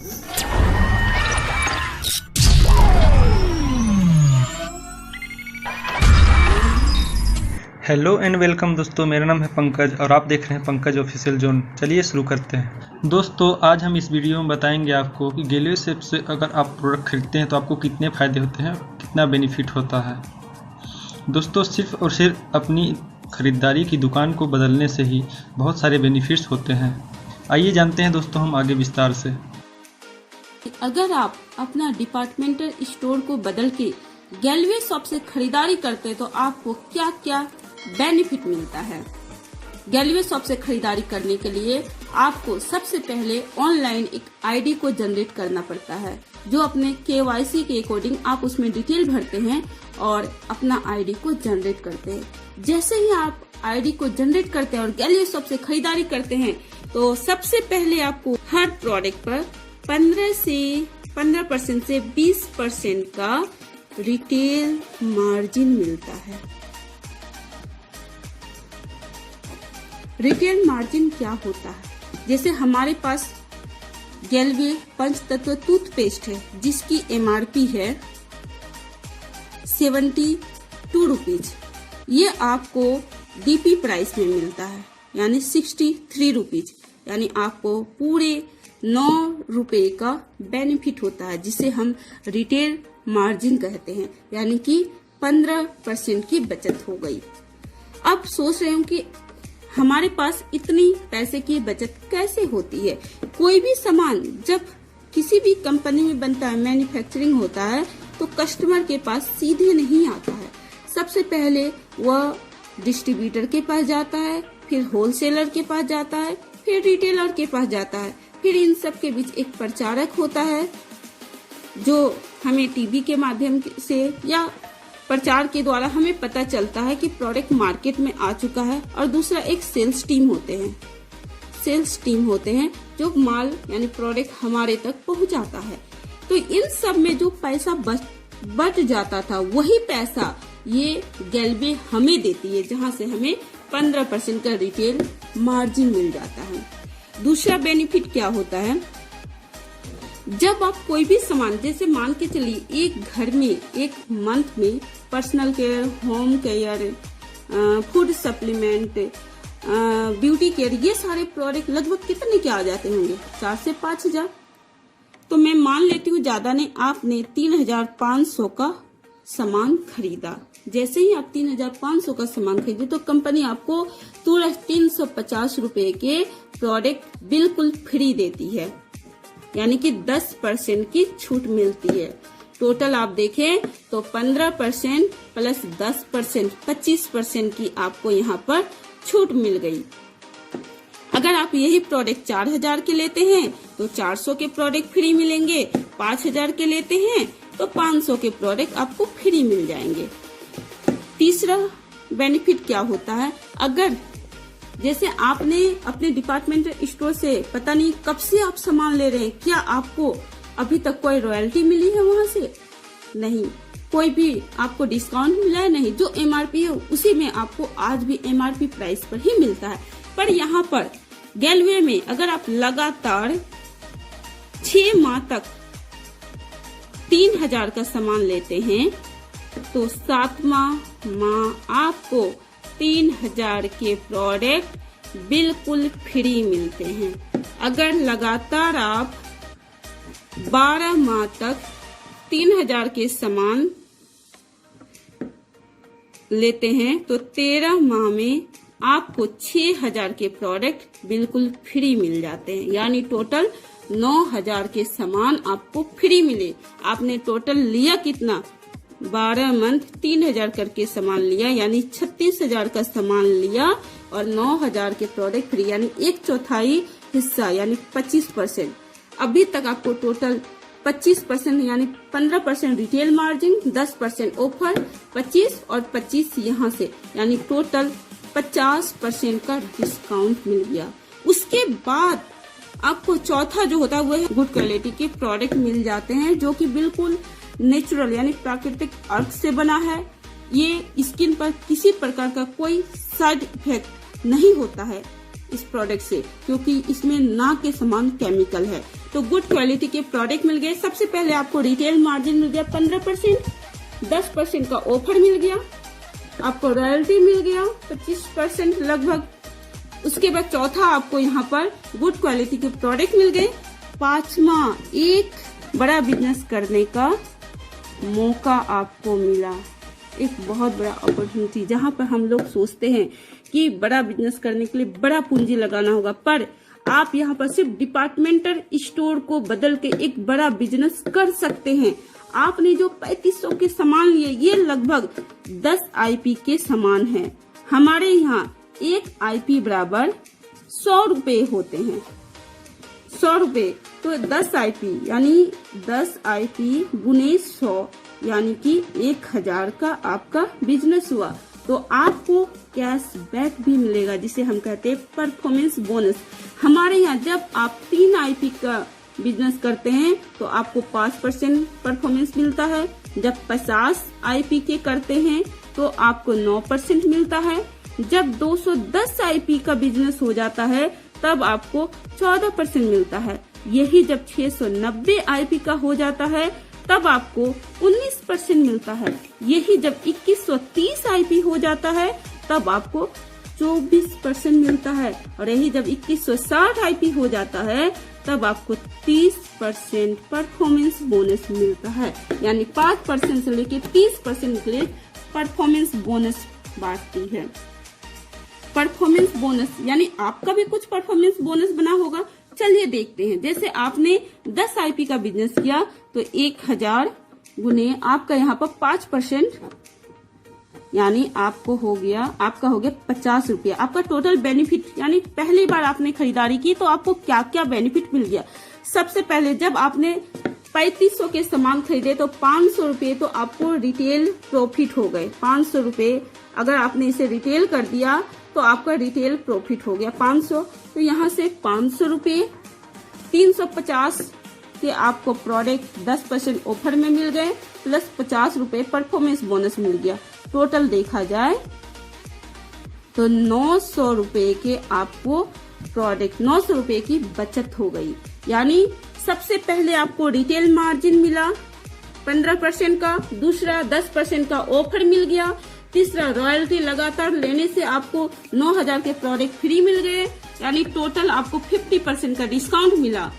Hello and welcome दोस्तों, मेरा नाम है पंकज और आप देख रहे हैं पंकज ऑफिशियल जोन। चलिए शुरू करते हैं। दोस्तों आज हम इस वीडियो में बताएंगे आपको कि गैलवे सेप से अगर आप प्रोडक्ट खरीदते हैं तो आपको कितने फ़ायदे होते हैं, कितना बेनिफिट होता है। दोस्तों सिर्फ और सिर्फ अपनी ख़रीदारी की दुकान को बदलने से ही बहुत सारे बेनिफिट्स होते हैं। आइए जानते हैं दोस्तों हम आगे विस्तार से। अगर आप अपना डिपार्टमेंटल स्टोर को बदल के गैलवे शॉप से खरीदारी करते हैं तो आपको क्या क्या बेनिफिट मिलता है। गैलवे शॉप से खरीदारी करने के लिए आपको सबसे पहले ऑनलाइन एक आईडी को जनरेट करना पड़ता है, जो अपने KYC के अकॉर्डिंग आप उसमें डिटेल भरते हैं और अपना आईडी को जनरेट करते हैं। जैसे ही आप आईडी को जनरेट करते हैं और गैलवे शॉप से खरीदारी करते हैं तो सबसे पहले आपको हर प्रोडक्ट पर 15% से 20% का रिटेल मार्जिन मिलता है। रिटेल मार्जिन क्या होता है? जैसे हमारे पास गैलवे पंचतत्व टूथपेस्ट है जिसकी MRP है 72 रुपीज। ये आपको DP प्राइस में मिलता है यानी 63 रुपीज, यानी आपको पूरे 9 रुपए का बेनिफिट होता है, जिसे हम रिटेल मार्जिन कहते हैं, यानी कि 15% की बचत हो गई। अब सोच रहे हूँ कि हमारे पास इतनी पैसे की बचत कैसे होती है। कोई भी सामान जब किसी भी कंपनी में बनता है, मैन्युफैक्चरिंग होता है, तो कस्टमर के पास सीधे नहीं आता है। सबसे पहले वह डिस्ट्रीब्यूटर के पास जाता है, फिर होलसेलर के पास जाता है, फिर रिटेलर के पास जाता है, फिर इन सब के बीच एक प्रचारक होता है जो हमें टीवी के माध्यम से या प्रचार के द्वारा हमें पता चलता है कि प्रोडक्ट मार्केट में आ चुका है। और दूसरा एक सेल्स टीम होते हैं जो माल यानी प्रोडक्ट हमारे तक पहुंचाता है। तो इन सब में जो पैसा बच जाता था वही पैसा ये गैलवे हमें देती है, जहां से हमें 15% का रिटेल मार्जिन मिल जाता है। दूसरा बेनिफिट क्या होता है, जब आप कोई भी सामान, जैसे मान के चलिए एक घर में एक मंथ में personal care, home care, food supplement, beauty care, ये सारे प्रोडक्ट लगभग कितने के आ जाते होंगे? 4 से 5 हजार। तो मैं मान लेती हूँ ज्यादा नहीं, आपने 3500 का सामान खरीदा। जैसे ही आप 3500 का सामान खरीदे तो कंपनी आपको तुरंत 350 रुपए के प्रोडक्ट बिल्कुल फ्री देती है, यानी कि 10% की छूट मिलती है। टोटल आप देखें तो 15% प्लस 10% 25% की आपको यहाँ पर छूट मिल गई। अगर आप यही प्रोडक्ट 4000 के लेते हैं तो 400 के प्रोडक्ट फ्री मिलेंगे, 5000 के लेते हैं तो 500 के प्रोडक्ट आपको फ्री मिल जाएंगे। तीसरा बेनिफिट क्या होता है, अगर जैसे आपने अपने डिपार्टमेंटल स्टोर से पता नहीं कब से आप सामान ले रहे हैं, क्या आपको अभी तक कोई रॉयल्टी मिली है वहां से? नहीं। कोई भी आपको डिस्काउंट मिला है? नहीं। जो MRP है उसी में आपको आज भी MRP प्राइस पर ही मिलता है। पर यहाँ पर गैलवे में अगर आप लगातार 6 माह तक 3000 का सामान लेते हैं तो 7वां माह आपको 3000 के प्रोडक्ट बिल्कुल फ्री मिलते हैं। अगर लगातार आप 12 माह तक 3000 के सामान लेते हैं तो 13 माह में आपको 6000 के प्रोडक्ट बिल्कुल फ्री मिल जाते हैं, यानी टोटल 9000 के सामान आपको फ्री मिले। आपने टोटल लिया कितना? 12 मंथ 3000 करके सामान लिया, यानी 36,000 का सामान लिया और 9000 के प्रोडक्ट फ्री, यानी 1/4 हिस्सा यानी 25%। अभी तक आपको टोटल 25% यानी 15% रिटेल मार्जिन, 10% ऑफर, 25 और 25 यहाँ से, यानी टोटल 50% का डिस्काउंट मिल गया। उसके बाद आपको चौथा जो होता है वो है गुड क्वालिटी के प्रोडक्ट मिल जाते हैं, जो कि बिल्कुल नेचुरल यानी प्राकृतिक अर्थ से बना है। ये स्किन पर किसी प्रकार का कोई साइड इफेक्ट नहीं होता है इस प्रोडक्ट से, क्योंकि इसमें ना के समान केमिकल है। तो गुड क्वालिटी के प्रोडक्ट मिल गए। सबसे पहले आपको रिटेल मार्जिन मिल गया 15%, 10% का ऑफर मिल गया, आपको रॉयल्टी मिल गया 25% लगभग। उसके बाद चौथा आपको यहाँ पर गुड क्वालिटी के प्रोडक्ट मिल गए। पांचवा, एक बड़ा बिजनेस करने का मौका आपको मिला, एक बहुत बड़ा अपॉर्चुनिटी। जहाँ पर हम लोग सोचते हैं कि बड़ा बिजनेस करने के लिए बड़ा पूंजी लगाना होगा, पर आप यहाँ पर सिर्फ डिपार्टमेंटल स्टोर को बदल के एक बड़ा बिजनेस कर सकते हैं। आपने जो 3500 के सामान लिए, ये लगभग 10 IP के समान है। हमारे यहाँ एक IP बराबर 100 रुपए होते हैं, 100 रुपए। तो 10 IP यानी 10 IP गुने 100 यानी कि 1000 का आपका बिजनेस हुआ। तो आपको कैशबैक भी मिलेगा, जिसे हम कहते हैं परफॉर्मेंस बोनस। हमारे यहाँ जब आप 3 IP का बिजनेस करते हैं तो आपको 5% परफॉर्मेंस मिलता है। जब 50 IP के करते हैं तो आपको 9% मिलता है। जब 210 IP का बिजनेस हो जाता है तब आपको 14% मिलता है। यही जब 690 IP का हो जाता है तब आपको 19% मिलता है। यही जब 2130 IP हो जाता है तब आपको 24% मिलता है। और यही जब 2160 IP हो जाता है तब आपको 30% परफॉर्मेंस बोनस मिलता है। यानी 5% से लेके 30% के लिए परफॉर्मेंस बोनस बांटती है। परफॉर्मेंस बोनस यानी आपका भी कुछ परफॉर्मेंस बोनस बना होगा। चलिए देखते हैं। जैसे आपने 10 IP का बिजनेस किया तो 1000 गुने आपका यहाँ पर 5% यानी आपका हो गया 50 रुपया। आपका टोटल बेनिफिट यानी पहली बार आपने खरीदारी की तो आपको क्या क्या बेनिफिट मिल गया। सबसे पहले जब आपने 3500 के सामान खरीदे तो 500 रुपये तो आपको रिटेल प्रॉफिट हो गए। 500 रुपये अगर आपने इसे रिटेल कर दिया तो आपका रिटेल प्रॉफिट हो गया 500। तो यहाँ से 500 रुपये 350 के आपको प्रोडक्ट 10% ऑफर में मिल गए, प्लस 50 रुपये परफॉर्मेंस बोनस मिल गया। टोटल देखा जाए तो 900 रुपये के आपको प्रोडक्ट 900 रुपये की बचत हो गई। यानी सबसे पहले आपको रिटेल मार्जिन मिला 15% का, दूसरा 10% का ऑफर मिल गया, तीसरा रॉयल्टी लगातार लेने से आपको 9000 के प्रोडक्ट फ्री मिल गए, यानी टोटल आपको 50% का डिस्काउंट मिला।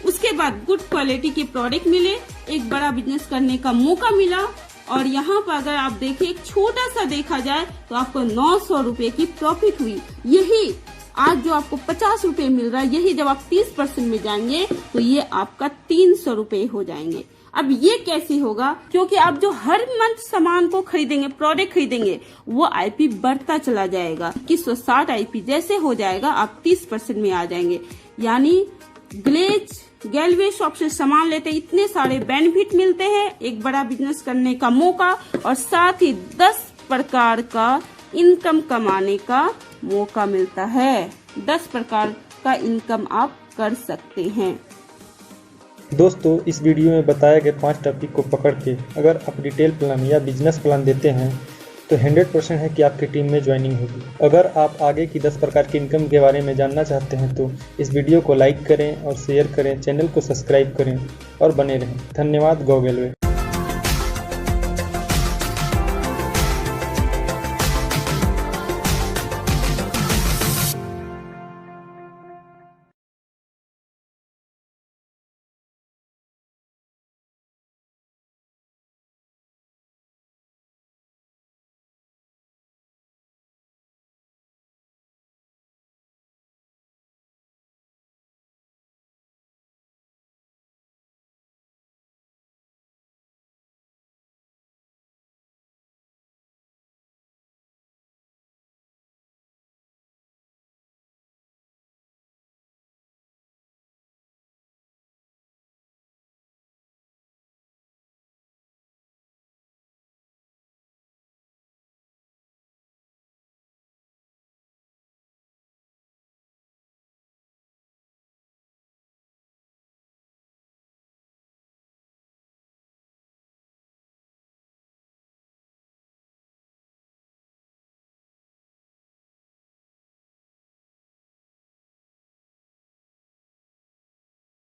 उसके बाद गुड क्वालिटी के प्रोडक्ट मिले, एक बड़ा बिजनेस करने का मौका मिला। और यहाँ पर अगर आप देखें एक छोटा सा देखा जाए तो आपको 900 रुपये की प्रॉफिट हुई। यही आज जो आपको 50 रुपये मिल रहा है, यही जब आप 30% में जाएंगे तो ये आपका 300 रुपये हो जाएंगे। अब ये कैसे होगा? क्योंकि आप जो हर मंथ सामान को खरीदेंगे, प्रोडक्ट खरीदेंगे, वो IP बढ़ता चला जाएगा। 2160 IP जैसे हो जाएगा आप 30% में आ जाएंगे। यानी ग्लेज गैलवे शॉप से सामान लेते इतने सारे बेनिफिट मिलते हैं, एक बड़ा बिजनेस करने का मौका और साथ ही 10 प्रकार का इनकम कमाने का मौका मिलता है। 10 प्रकार का इनकम आप कर सकते हैं। दोस्तों, इस वीडियो में बताए गए 5 टॉपिक को पकड़ के अगर आप रिटेल प्लान या बिजनेस प्लान देते हैं तो 100% है कि आपकी टीम में ज्वाइनिंग होगी। अगर आप आगे की 10 प्रकार की इनकम के बारे में जानना चाहते हैं तो इस वीडियो को लाइक करें और शेयर करें, चैनल को सब्सक्राइब करें और बने रहें। धन्यवाद। गो गेलवे।